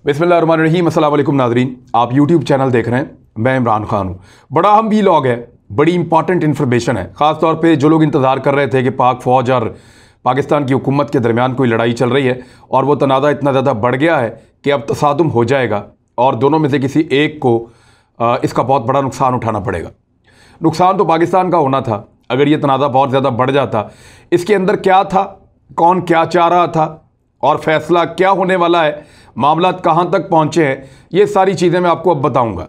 बिस्मिल्लाहिर्रहमानिर्रहीम। अस्सलाम वालेकुम नाज़रीन, आप यूट्यूब चैनल देख रहे हैं। मैं इमरान खान हूँ। बड़ा अहम वीलॉग है, बड़ी इंपॉर्टेंट इन्फॉर्मेशन है। ख़ास तौर पे जो लोग इंतज़ार कर रहे थे कि पाक फ़ौज और पाकिस्तान की हुकूमत के दरमियान कोई लड़ाई चल रही है और वो तनाज़ा इतना ज़्यादा बढ़ गया है कि अब तसादुम हो जाएगा और दोनों में से किसी एक को इसका बहुत बड़ा नुकसान उठाना पड़ेगा। नुकसान तो पाकिस्तान का होना था अगर ये तनाज़ा बहुत ज़्यादा बढ़ जाता। इसके अंदर क्या था, कौन क्या चाह रहा था और फैसला क्या होने वाला है, मामला कहाँ तक पहुँचे हैं, ये सारी चीज़ें मैं आपको अब बताऊँगा।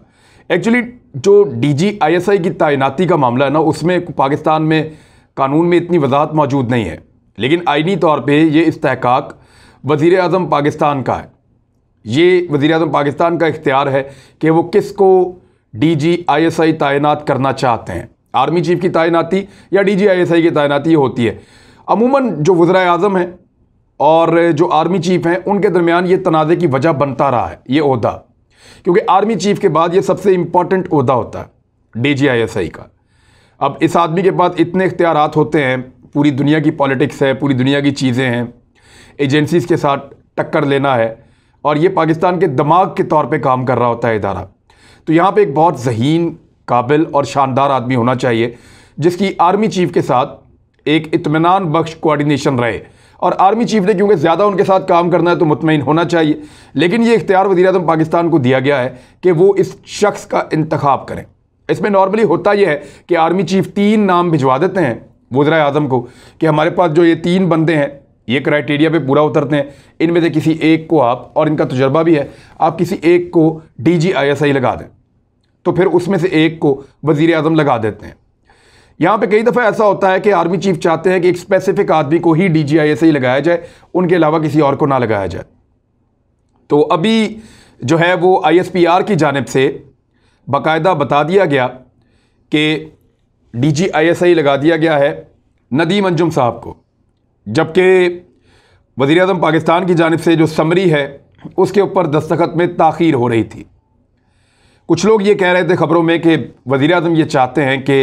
एक्चुअली जो DGISI की तैनाती का मामला है ना, उसमें पाकिस्तान में कानून में इतनी वजाहत मौजूद नहीं है, लेकिन आईनी तौर पे ये इस्तेहकाक वज़ीर आज़म पाकिस्तान का है। ये वज़ीर आज़म पाकिस्तान का इख्तियार है कि वो किसको DGISI तैनात करना चाहते हैं। आर्मी चीफ की तैनाती या DGISI की तैनाती होती है। अमूमन जो वज़ीर आज़म हैं और जो आर्मी चीफ हैं उनके दरमियान ये तनाज़े की वजह बनता रहा है ये ओहदा, क्योंकि आर्मी चीफ के बाद ये सबसे इम्पॉर्टेंट ओहदा होता है DGISI का। अब इस आदमी के पास इतने इख्तियारात होते हैं, पूरी दुनिया की पॉलिटिक्स है, पूरी दुनिया की चीज़ें हैं, एजेंसीज़ के साथ टक्कर लेना है और ये पाकिस्तान के दिमाग के तौर पे काम कर रहा होता है इदारा। तो यहाँ पे एक बहुत ज़हीन, काबिल और शानदार आदमी होना चाहिए जिसकी आर्मी चीफ के साथ एक इत्मीनान बख्श कोऑर्डिनेशन रहे। और आर्मी चीफ ने क्योंकि ज़्यादा उनके साथ काम करना है तो मुतमईन होना चाहिए, लेकिन ये इख्तियार वज़ीर आज़म पाकिस्तान को दिया गया है कि वो इस शख्स का इंतखाब करें। इसमें नॉर्मली होता यह है कि आर्मी चीफ 3 नाम भिजवा देते हैं वज़ीर आज़म को कि हमारे पास जो ये 3 बंदे हैं ये क्राइटेरिया पे पूरा उतरते हैं, इनमें से किसी एक को आप, और इनका तजुर्बा भी है, आप किसी एक को DGISI लगा दें। तो फिर उसमें से एक को वज़ीर आज़म लगा देते हैं। यहाँ पे कई दफ़ा ऐसा होता है कि आर्मी चीफ चाहते हैं कि एक स्पेसिफिक आदमी को ही DGISI लगाया जाए, उनके अलावा किसी और को ना लगाया जाए। तो अभी जो है वो ISPR की जानिब से बाकायदा बता दिया गया कि DGISI लगा दिया गया है नदीम अंजुम साहब को, जबकि वज़ीर आज़म पाकिस्तान की जानिब से जो समरी है उसके ऊपर दस्तखत में ताख़ीर हो रही थी। कुछ लोग ये कह रहे थे ख़बरों में कि वज़ीर आज़म ये चाहते हैं कि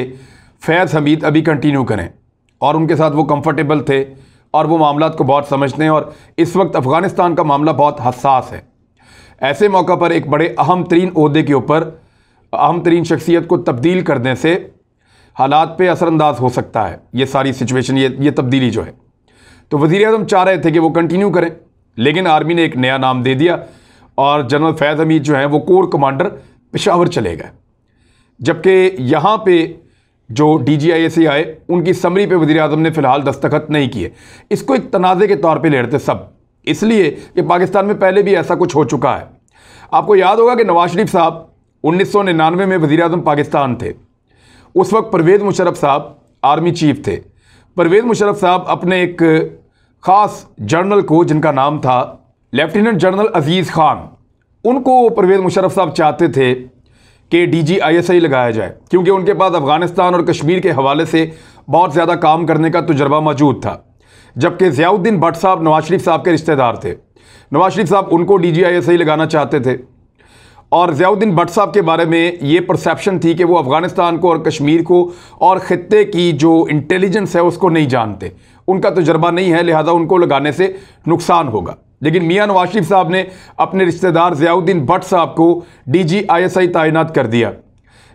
फैज़ हमीद अभी कंटिन्यू करें और उनके साथ वो कंफर्टेबल थे और वो मामलात को बहुत समझते हैं और इस वक्त अफ़गानिस्तान का मामला बहुत हसास है। ऐसे मौका पर एक बड़े अहम तरीन ओहदे के ऊपर अहम तरीन शख्सियत को तब्दील करने से हालात पे असरअंदाज हो सकता है ये सारी सिचुएशन, ये तब्दीली जो है। तो वज़ीर आज़म चाह रहे थे कि वो कंटिन्यू करें, लेकिन आर्मी ने एक नया नाम दे दिया और जनरल फैज़ हमीद जो हैं वो कोर कमांडर पेशावर चले गए। जबकि यहाँ पे जो DGISI आए उनकी समरी पे वज़ीर आज़म ने फ़िलहाल दस्तखत नहीं किए। इसको एक तनाज़े के तौर पे ले रहे थे सब, इसलिए कि पाकिस्तान में पहले भी ऐसा कुछ हो चुका है। आपको याद होगा कि नवाज शरीफ साहब 1999 में वज़ीर आज़म पाकिस्तान थे। उस वक्त परवेज़ मुशर्रफ साहब आर्मी चीफ थे। परवेज़ मुशर्रफ साहब अपने एक ख़ास जनरल को, जिनका नाम था लेफ्टिनेंट जनरल अजीज़ खान, उनको परवेज़ मुशर्रफ साहब चाहते थे कि DGISI लगाया जाए, क्योंकि उनके पास अफ़गानिस्तान और कश्मीर के हवाले से बहुत ज़्यादा काम करने का तजुर्बा मौजूद था। जबकि ज़ियाउद्दीन भट्ट साहब नवाज शरीफ साहब के रिश्तेदार थे। नवाज शरीफ साहब उनको DGISI लगाना चाहते थे और ज़ियाउद्दीन भट्ट साहब के बारे में ये परसेप्शन थी कि वो अफ़गानिस्तान को और कश्मीर को और ख़ित्ते की जो इंटेलिजेंस है उसको नहीं जानते, उनका तजुर्बा नहीं है, लिहाजा उनको लगाने से नुकसान होगा। लेकिन मियां नवाज शरीफ साहब ने अपने रिश्तेदार ज़ियाउद्दीन भट्ट साहब को DGISI तैनात कर दिया,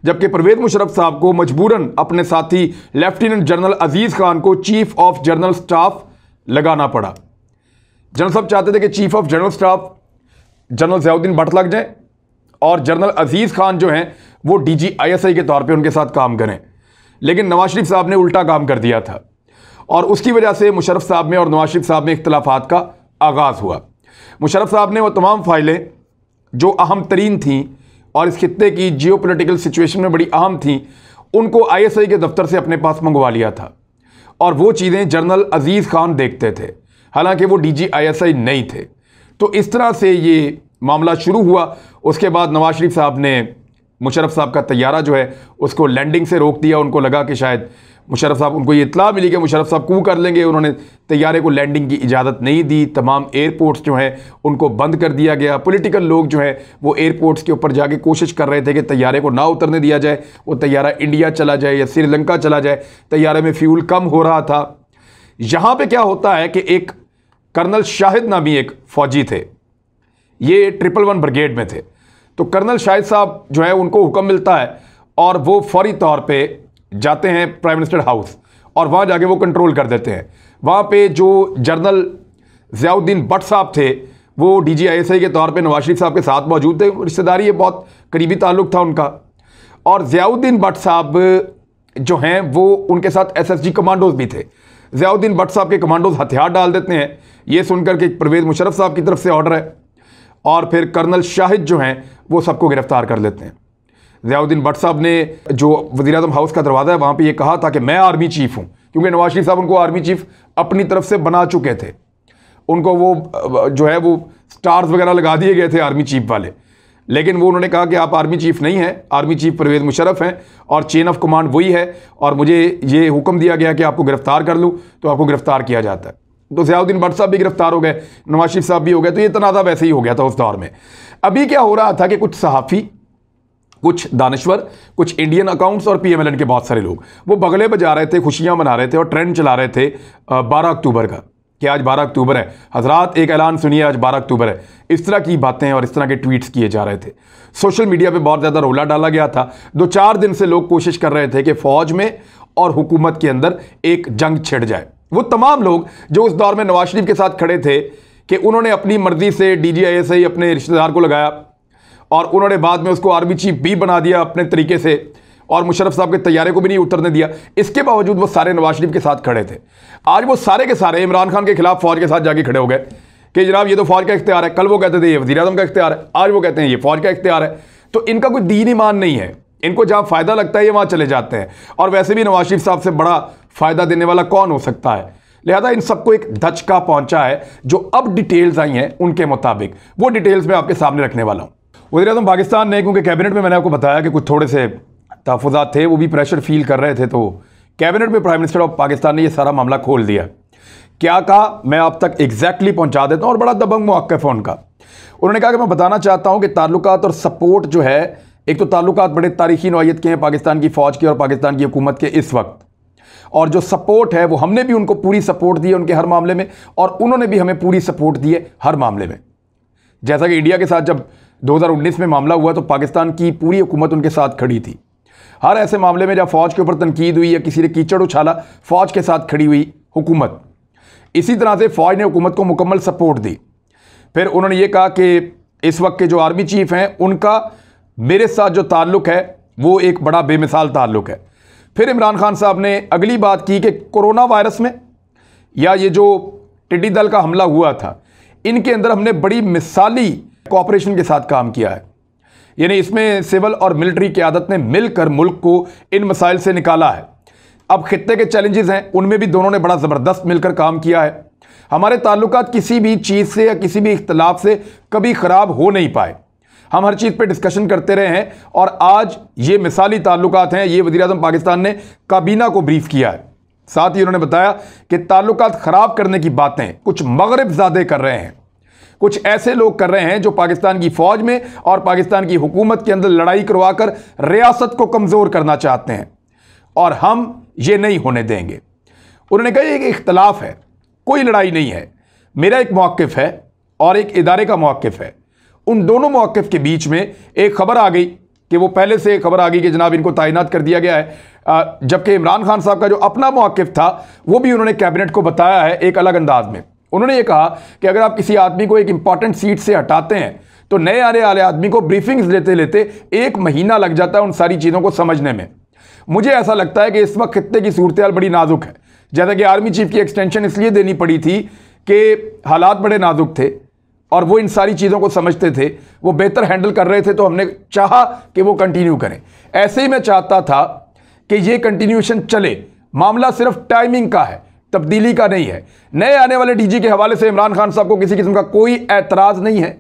जबकि परवेज़ मुशर्रफ साहब को मजबूरन अपने साथी लेफ्टिनेंट जनरल अजीज़ खान को चीफ ऑफ जनरल स्टाफ लगाना पड़ा। जनरल साहब चाहते थे कि chief of general staff general Ziauddin Bhatt लग जाए और जनरल अजीज़ खान जो हैं वो DGISI के तौर पर उनके साथ काम करें, लेकिन नवाज शरीफ साहब ने उल्टा काम कर दिया था और उसकी वजह से मुशर्रफ साहब में और नवाज शरीफ साहब में इख्तिलाफात का आगाज़ हुआ। मुशर्रफ साहब ने वो तमाम फाइलें जो अहम तरीन थीं और इस खित्ते की जियोपॉलिटिकल सिचुएशन में बड़ी अहम थीं, उनको ISI के दफ्तर से अपने पास मंगवा लिया था और वो चीज़ें जनरल अजीज़ खान देखते थे, हालांकि वो DGISI नहीं थे। तो इस तरह से ये मामला शुरू हुआ। उसके बाद नवाज शरीफ साहब ने मुशर्रफ साहब का तैयारा जो है उसको लैंडिंग से रोक दिया। उनको लगा कि शायद मुशर्रफ साहब, उनको ये इत्तला मिली कि मुशर्रफ साहब कू कर लेंगे, उन्होंने तैयारे को लैंडिंग की इजाज़त नहीं दी। तमाम एयरपोर्ट्स जो हैं उनको बंद कर दिया गया। पॉलिटिकल लोग जो हैं वो एयरपोर्ट्स के ऊपर जाके कोशिश कर रहे थे कि तैयारे को ना उतरने दिया जाए, वो तैयारा इंडिया चला जाए या श्रीलंका चला जाए। तैयारे में फ्यूल कम हो रहा था। यहाँ पर क्या होता है कि एक कर्नल शाहिद नामी एक फ़ौजी थे, ये 111 ब्रिगेड में थे। तो कर्नल शाहिद साहब जो है उनको हुक्म मिलता है और वो फौरी तौर पे जाते हैं प्राइम मिनिस्टर हाउस और वहाँ जाके वो कंट्रोल कर देते हैं। वहाँ पे जो जनरल ज़ियाउद्दीन भट्ट साहब थे वो DGISI के तौर पे नवाज शरीफ साहब के साथ मौजूद थे, रिश्तेदारी है, बहुत करीबी ताल्लुक़ था उनका। और ज़ियाउद्दीन भट्ट साहब जो हैं वो उनके साथ SSG कमांडोज भी थे। ज़ियाउद्दीन भट्ट साहब के कमांडोज हथियार डाल देते हैं, ये सुनकर के परवेज़ मुशर्रफ साहब की तरफ से ऑर्डर है, और फिर कर्नल शाहिद जो हैं वो सबको गिरफ्तार कर लेते हैं। ज़ियाउद्दीन भट्ट साहब ने जो वज़ीर-ए-आज़म हाउस का दरवाज़ा है वहाँ पे ये कहा था कि मैं आर्मी चीफ़ हूँ, क्योंकि नवाज शरीफ साहब उनको आर्मी चीफ़ अपनी तरफ से बना चुके थे। उनको वो जो है वो स्टार्स वगैरह लगा दिए गए थे आर्मी चीफ़ वाले, लेकिन वो उन्होंने कहा कि आप आर्मी चीफ़ नहीं हैं, आर्मी चीफ़ परवेज़ मुशर्रफ हैं और चेन ऑफ कमांड वही है, और मुझे ये हुक्म दिया गया कि आपको गिरफ्तार कर लूँ, तो आपको गिरफ्तार किया जाता है। तो ज़ियाउद्दीन भट्ट साहब भी गिरफ्तार हो गए, नवाज शरीफ साहब भी हो गए। तो ये तनाज़ा वैसे ही हो गया था उस दौर में। अभी क्या हो रहा था कि कुछ सहाफ़ी, कुछ दानश्वर, कुछ इंडियन अकाउंट्स और PMLN के बहुत सारे लोग वो बगले बजा रहे थे, खुशियाँ मना रहे थे और ट्रेंड चला रहे थे 12 अक्टूबर का, कि आज 12 अक्टूबर है, हजरात एक ऐलान सुनिए, आज 12 अक्टूबर है। इस तरह की बातें और इस तरह के ट्वीट्स किए जा रहे थे। सोशल मीडिया पे बहुत ज़्यादा रोला डाला गया था। 2-4 दिन से लोग कोशिश कर रहे थे कि फ़ौज में और हुकूमत के अंदर एक जंग छिड़ जाए। वो तमाम लोग जो उस दौर में नवाज शरीफ के साथ खड़े थे कि उन्होंने अपनी मर्जी से DGISI अपने रिश्तेदार को लगाया और उन्होंने बाद में उसको आर्मी चीफ भी बना दिया अपने तरीके से, और मुशर्रफ साहब के तैयारे को भी नहीं उतरने दिया, इसके बावजूद वो सारे नवाज शरीफ के साथ खड़े थे। आज वो सारे के सारे इमरान खान के खिलाफ फौज के साथ जाके खड़े हो गए कि जनाब ये तो फौज का इख्तियार है। कल वो कहते थे ये वज़ीर-ए-आज़म का इख्तियार है, आज वो कहते हैं ये फौज का इख्तियार है। तो इनका कोई दीन ईमान नहीं है, इनको जहाँ फ़ायदा लगता है ये वहाँ चले जाते हैं। और वैसे भी नवाज शरीफ साहब से बड़ा फ़ायदा देने वाला कौन हो सकता है? लिहाजा इन सबको एक धचका पहुंचा है। जो अब डिटेल्स आई हैं उनके मुताबिक, वो डिटेल्स मैं आपके सामने रखने वाला हूँ। वज़ीर-ए-आज़म पाकिस्तान ने, क्योंकि कैबिनेट में मैंने आपको बताया कि कुछ थोड़े से तहफ़्फ़ुज़ात थे, वो भी प्रेशर फील कर रहे थे, तो कैबिनेट में प्राइम मिनिस्टर ऑफ पाकिस्तान ने ये सारा मामला खोल दिया। क्या कहा मैं आप तक एग्जैक्टली पहुंचा देता हूँ, और बड़ा दबंग मौक़िफ़ है उनका। उन्होंने कहा कि मैं बताना चाहता हूँ कि ताल्लुकात और सपोर्ट जो है, एक तो ताल्लुकात बड़े तारीख़ी नौइयत के हैं पाकिस्तान की फ़ौज के और पाकिस्तान की हुकूमत के इस वक्त, और जो सपोर्ट है वो हमने भी उनको पूरी सपोर्ट दी है उनके हर मामले में, और उन्होंने भी हमें पूरी सपोर्ट दी है हर मामले में। जैसा कि इंडिया के साथ जब 2019 में मामला हुआ तो पाकिस्तान की पूरी हुकूमत उनके साथ खड़ी थी। हर ऐसे मामले में जब फ़ौज के ऊपर तनकीद हुई या किसी ने कीचड़ उछाला, फ़ौज के साथ खड़ी हुई हुकूमत। इसी तरह से फ़ौज ने हुकूमत को मुकम्मल सपोर्ट दी। फिर उन्होंने ये कहा कि इस वक्त के जो आर्मी चीफ़ हैं उनका मेरे साथ जो ताल्लुक़ है वो एक बड़ा बेमिसाल ताल्लुक़ है। फिर इमरान खान साहब ने अगली बात की कि कोरोना वायरस में या ये जो टिड्डी दल का हमला हुआ था, इनके अंदर हमने बड़ी मिसाली कोऑपरेशन के साथ काम किया है। यानी इसमें सिविल और मिलिट्री क़यादत ने मिलकर मुल्क को इन मसाइल से निकाला है। अब खित्ते के चैलेंजेस हैं, उनमें भी दोनों ने बड़ा ज़बरदस्त मिलकर काम किया है। हमारे ताल्लुकात किसी भी चीज़ से या किसी भी इख्तलाफ से कभी ख़राब हो नहीं पाए। हम हर चीज़ पे डिस्कशन करते रहे हैं, और आज ये मिसाली ताल्लुकात हैं। ये वज़ीर-ए-आज़म पाकिस्तान ने काबीना को ब्रीफ किया है। साथ ही उन्होंने बताया कि ताल्लुकात ख़राब करने की बातें कुछ मगरिब ज़ादे कर रहे हैं, कुछ ऐसे लोग कर रहे हैं जो पाकिस्तान की फ़ौज में और पाकिस्तान की हुकूमत के अंदर लड़ाई करवाकर रियासत को कमज़ोर करना चाहते हैं, और हम ये नहीं होने देंगे। उन्होंने कहा एक इख्तलाफ है, कोई लड़ाई नहीं है। मेरा एक मौक़िफ़ है और एक इदारे का मौक़िफ़ है। उन दोनों मौक़िफ़ के बीच में एक ख़बर आ गई कि वो पहले से खबर आ गई कि जनाब इनको तैनात कर दिया गया है, जबकि इमरान खान साहब का जो अपना मौक़िफ़ था वो भी उन्होंने कैबिनेट को बताया है एक अलग अंदाज में। उन्होंने ये कहा कि अगर आप किसी आदमी को एक इंपॉर्टेंट सीट से हटाते हैं तो नए आने वाले आदमी को ब्रीफिंग्स लेते लेते 1 महीना लग जाता है उन सारी चीज़ों को समझने में। मुझे ऐसा लगता है कि इस वक्त खित्ते की सूरत हाल बड़ी नाजुक है। जैसा कि आर्मी चीफ की एक्सटेंशन इसलिए देनी पड़ी थी कि हालात बड़े नाजुक थे और वो इन सारी चीज़ों को समझते थे, वो बेहतर हैंडल कर रहे थे, तो हमने चाहा कि वो कंटिन्यू करें। ऐसे ही मैं चाहता था कि ये कंटिन्यूशन चले। मामला सिर्फ टाइमिंग का है, तब्दीली का नहीं है। नए आने वाले डीजी के हवाले से इमरान खान साहब को किसी किस्म का कोई एतराज़ नहीं है,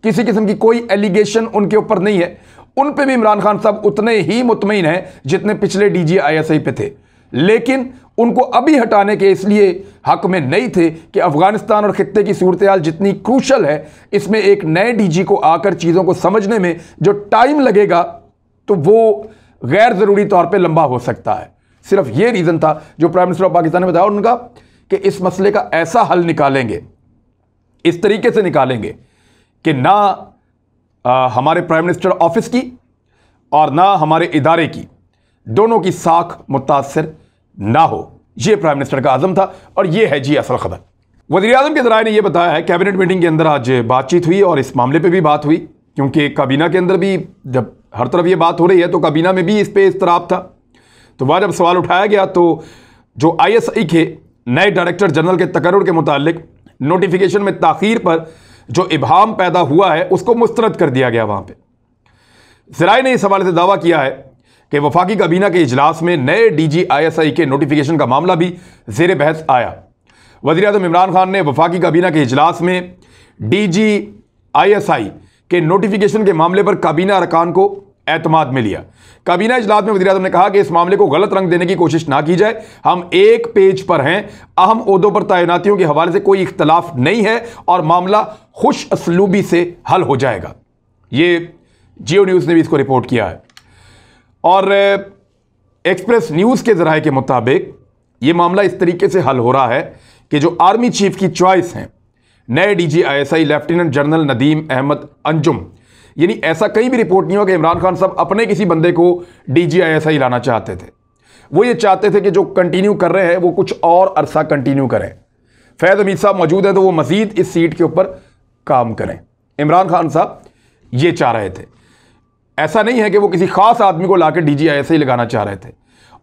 किसी किस्म की कोई एलिगेशन उनके ऊपर नहीं है। उन पे भी इमरान खान साहब उतने ही मुतमईन हैं जितने पिछले डीजी ISI पे थे, लेकिन उनको अभी हटाने के इसलिए हक में नहीं थे कि अफगानिस्तान और खित्ते की सूरत हाल जितनी क्रूशल है, इसमें एक नए डीजी को आकर चीज़ों को समझने में जो टाइम लगेगा तो वो गैर ज़रूरी तौर पे लंबा हो सकता है। सिर्फ ये रीज़न था जो प्राइम मिनिस्टर ऑफ पाकिस्तान ने बताया। उनका कि इस मसले का ऐसा हल निकालेंगे, इस तरीके से निकालेंगे कि ना हमारे प्राइम मिनिस्टर ऑफिस की और ना हमारे इदारे की, दोनों की साख मुतासर ना हो। यह प्राइम मिनिस्टर का आज़म था और यह है जी असल खबर। वज़ीर-ए-आज़म के ज़राए ने यह बताया है, कैबिनेट मीटिंग के अंदर आज बातचीत हुई और इस मामले पर भी बात हुई, क्योंकि काबीना के अंदर भी जब हर तरफ ये बात हो रही है तो काबीना में भी इस पर इस्तराब था। तो वह जब सवाल उठाया गया तो जो ISI के नए डायरेक्टर जनरल के तकर्रुर के मुतालिक नोटिफिकेशन में ताख़ीर पर जो इबहाम पैदा हुआ है उसको मुस्तरद कर दिया गया। वहाँ पे ज़राए ने इस हवाले से दावा किया है कि वफाकी काबीना के इजलास में नए DG ISI के नोटिफिकेशन का मामला भी ज़ेर बहस आया। वज़ीर-ए-आज़म इमरान खान ने वफाकी काबीना के इजलास में DG ISI के नोटिफिकेशन के मामले पर काबीना अरकान को एतमाद में लिया। काबीना इजलास में वज़ीर-ए-आज़म ने कहा कि इस मामले को गलत रंग देने की कोशिश ना की जाए, हम एक पेज पर हैं, अहम ओहदों पर तैनातियों के हवाले से कोई इख्तलाफ नहीं है और मामला खुश असलूबी से हल हो जाएगा। ये जियो न्यूज़ ने भी इसको रिपोर्ट किया है। और एक्सप्रेस न्यूज़ के ज़राए के मुताबिक ये मामला इस तरीके से हल हो रहा है कि जो आर्मी चीफ की चॉइस हैं नए DG ISI lieutenant general Nadeem Ahmed Anjum, यानी ऐसा कहीं भी रिपोर्ट नहीं हुआ कि इमरान खान साहब अपने किसी बंदे को DG ISI लाना चाहते थे। वो ये चाहते थे कि जो कंटिन्यू कर रहे हैं वो कुछ और अरसा कंटिन्यू करें। फैज़ हमीद साहब मौजूद हैं तो वो मज़ीद इस सीट के ऊपर काम करें। इमरान खान साहब ये चाह रहे थे। ऐसा नहीं है कि वो किसी ख़ास आदमी को ला के DG ISI लगाना चाह रहे थे,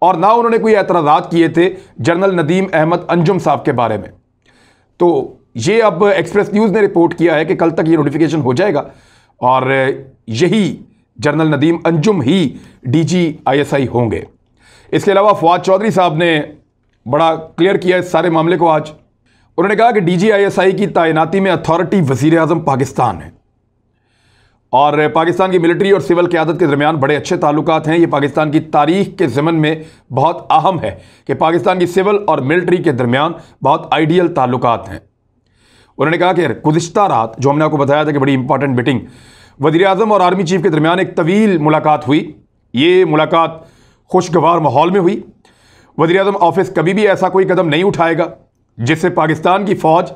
और ना उन्होंने कोई एतराज़ात किए थे जनरल नदीम अहमद अंजुम साहब के बारे में। तो ये अब एक्सप्रेस न्यूज़ ने रिपोर्ट किया है कि कल तक ये नोटिफिकेशन हो जाएगा और यही जनरल नदीम अंजुम ही DG ISI होंगे। इसके अलावा फवाद चौधरी साहब ने बड़ा क्लियर किया इस सारे मामले को आज। उन्होंने कहा कि DG ISI की तैनाती में अथॉरिटी वज़ीर-ए-आज़म पाकिस्तान है और पाकिस्तान की मिलिट्री और सिविल क़यादत के दरमियान बड़े अच्छे ताल्लुकात हैं। ये पाकिस्तान की तारीख के ज़मन में बहुत अहम है कि पाकिस्तान की सिविल और मिलिट्री के दरमियान बहुत आइडियल ताल्लुकात हैं। उन्होंने कहा कि गुज़िश्ता रात जो हमने आपको बताया था कि बड़ी इंपॉर्टेंट मीटिंग वज़ीर-ए-आज़म और आर्मी चीफ के दरमियान एक तवील मुलाकात हुई। ये मुलाकात खुशगवार माहौल में हुई। वज़ीर-ए-आज़म ऑफिस कभी भी ऐसा कोई कदम नहीं उठाएगा जिससे पाकिस्तान की फ़ौज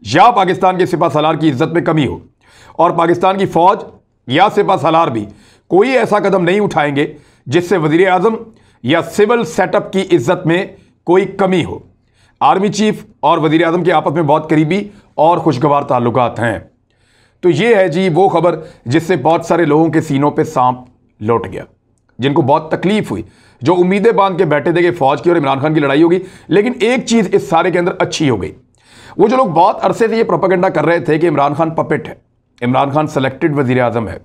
या पाकिस्तान के सिपा सलार की इज़्ज़त में कमी हो, और पाकिस्तान की फ़ौज या सिपा सलार भी कोई ऐसा कदम नहीं उठाएंगे जिससे वज़ीर-ए-आज़म या सिविल सेटअप की इज़्ज़त में कोई कमी हो। आर्मी चीफ और वज़ीर-ए-आज़म के आपस में बहुत करीबी और खुशगवार ताल्लुकात हैं। तो ये है जी वो खबर जिससे बहुत सारे लोगों के सीनों पे सांप लौट गया, जिनको बहुत तकलीफ हुई, जो उम्मीदें बांध के बैठे थे कि फ़ौज की और इमरान खान की लड़ाई होगी। लेकिन एक चीज़ इस सारे के अंदर अच्छी हो गई, वो जो लोग बहुत अरसे से ये प्रोपेगेंडा कर रहे थे कि इमरान खान पपेट है, इमरान खान सेलेक्टेड वज़ीर-ए-आज़म है,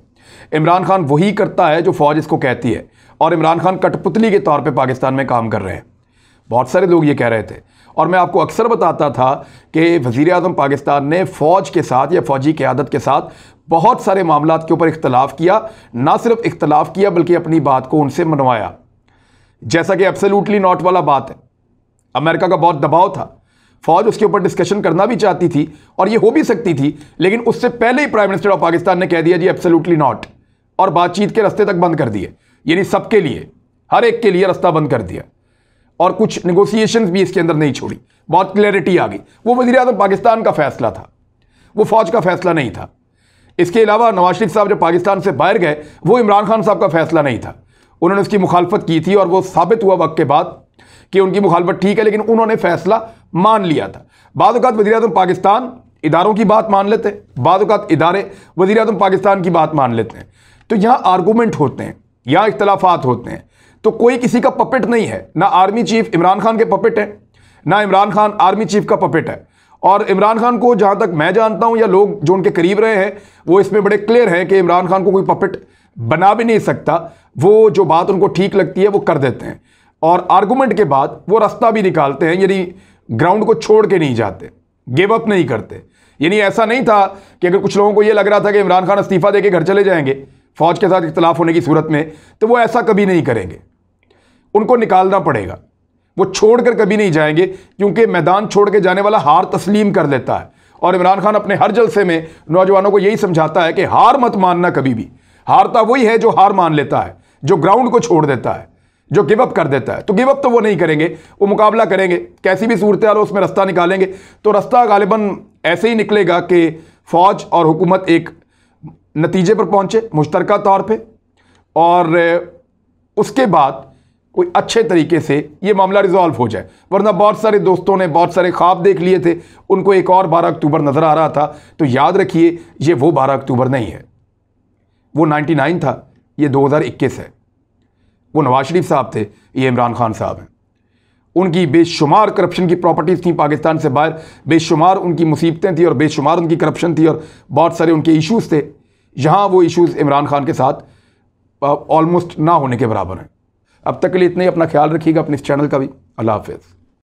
इमरान खान वही करता है जो फ़ौज इसको कहती है, और इमरान खान कठपुतली के तौर पर पाकिस्तान में काम कर रहे हैं, बहुत सारे लोग ये कह रहे थे। और मैं आपको अक्सर बताता था कि वज़ीर-ए-आज़म पाकिस्तान ने फ़ौज के साथ या फ़ौजी क़यादत के साथ बहुत सारे मामलात के ऊपर इख्तलाफ किया, ना सिर्फ इख्तलाफ किया बल्कि अपनी बात को उनसे मनवाया। जैसा कि एब्सोल्युटली नॉट वाला बात है, अमेरिका का बहुत दबाव था, फ़ौज उसके ऊपर डिस्कशन करना भी चाहती थी और ये हो भी सकती थी, लेकिन उससे पहले ही प्राइम मिनिस्टर ऑफ पाकिस्तान ने कह दिया जी एब्सोल्युटली नॉट, और बातचीत के रास्ते तक बंद कर दिए, यानी सबके लिए, हर एक के लिए रास्ता बंद कर दिया, और कुछ नेगोशिएशंस भी इसके अंदर नहीं छोड़ी। बहुत क्लैरिटी आ गई। वो वज़ीर-ए-आज़म पाकिस्तान का फैसला था, वो फ़ौज का फैसला नहीं था। इसके अलावा नवाज शरीफ साहब जब पाकिस्तान से बाहर गए, वो इमरान खान साहब का फैसला नहीं था, उन्होंने उसकी मुखालफत की थी और वो साबित हुआ वक्त के बाद कि उनकी मुखालफत ठीक है, लेकिन उन्होंने फैसला मान लिया था। बाद औक़ात वज़ीर-ए-आज़म पाकिस्तान इदारों की बात मान लेते हैं, बाद औक़ात इदारे वज़ीर-ए-आज़म पाकिस्तान की बात मान लेते हैं। तो यहाँ आर्गूमेंट होते हैं, यहाँ इख्तलाफात होते हैं, तो कोई किसी का पपेट नहीं है। ना आर्मी चीफ इमरान खान के पपेट है, ना इमरान खान आर्मी चीफ का पपेट है। और इमरान खान को जहाँ तक मैं जानता हूँ या लोग जो उनके करीब रहे हैं वो इसमें बड़े क्लियर हैं कि इमरान खान को कोई पपेट बना भी नहीं सकता। वो जो बात उनको ठीक लगती है वो कर देते हैं, और आर्गूमेंट के बाद वो रास्ता भी निकालते हैं, यानी ग्राउंड को छोड़ के नहीं जाते, गिव अप नहीं करते। यानी ऐसा नहीं था कि अगर कुछ लोगों को ये लग रहा था कि इमरान खान इस्तीफ़ा देके घर चले जाएंगे फ़ौज के साथ इख्तलाफ होने की सूरत में, तो वो ऐसा कभी नहीं करेंगे, उनको निकालना पड़ेगा। वो छोड़कर कभी नहीं जाएंगे, क्योंकि मैदान छोड़ के जाने वाला हार तस्लीम कर लेता है। और इमरान खान अपने हर जलसे में नौजवानों को यही समझाता है कि हार मत मानना कभी भी। हारता वही है जो हार मान लेता है, जो ग्राउंड को छोड़ देता है, जो गिव अप कर देता है। तो गिव अप तो वो नहीं करेंगे, वो मुकाबला करेंगे, कैसी भी सूरत हाल हो उसमें रास्ता निकालेंगे। तो रास्ता गालिबन ऐसे ही निकलेगा कि फ़ौज और हुकूमत एक नतीजे पर पहुंचे मुश्तरका तौर पे, और उसके बाद कोई अच्छे तरीके से ये मामला रिजॉल्व हो जाए। वरना बहुत सारे दोस्तों ने बहुत सारे ख्वाब देख लिए थे, उनको एक और 12 अक्टूबर नज़र आ रहा था। तो याद रखिए, ये वो 12 अक्टूबर नहीं है, वो 99 था, ये 2021 है। वो नवाज शरीफ साहब थे, ये इमरान खान साहब हैं। उनकी बेशुमार करप्शन की प्रॉपर्टीज़ थी पाकिस्तान से बाहर, बेशुमार उनकी मुसीबतें थी और बेशुमार उनकी करप्शन थी और बहुत सारे उनके इश्यूज़ थे। यहाँ वो इश्यूज़ इमरान खान के साथ ऑलमोस्ट ना होने के बराबर हैं। अब तक के लिए इतना ही। अपना ख्याल रखिएगा, अपने इस चैनल का भी। अल्लाह हाफ़िज़।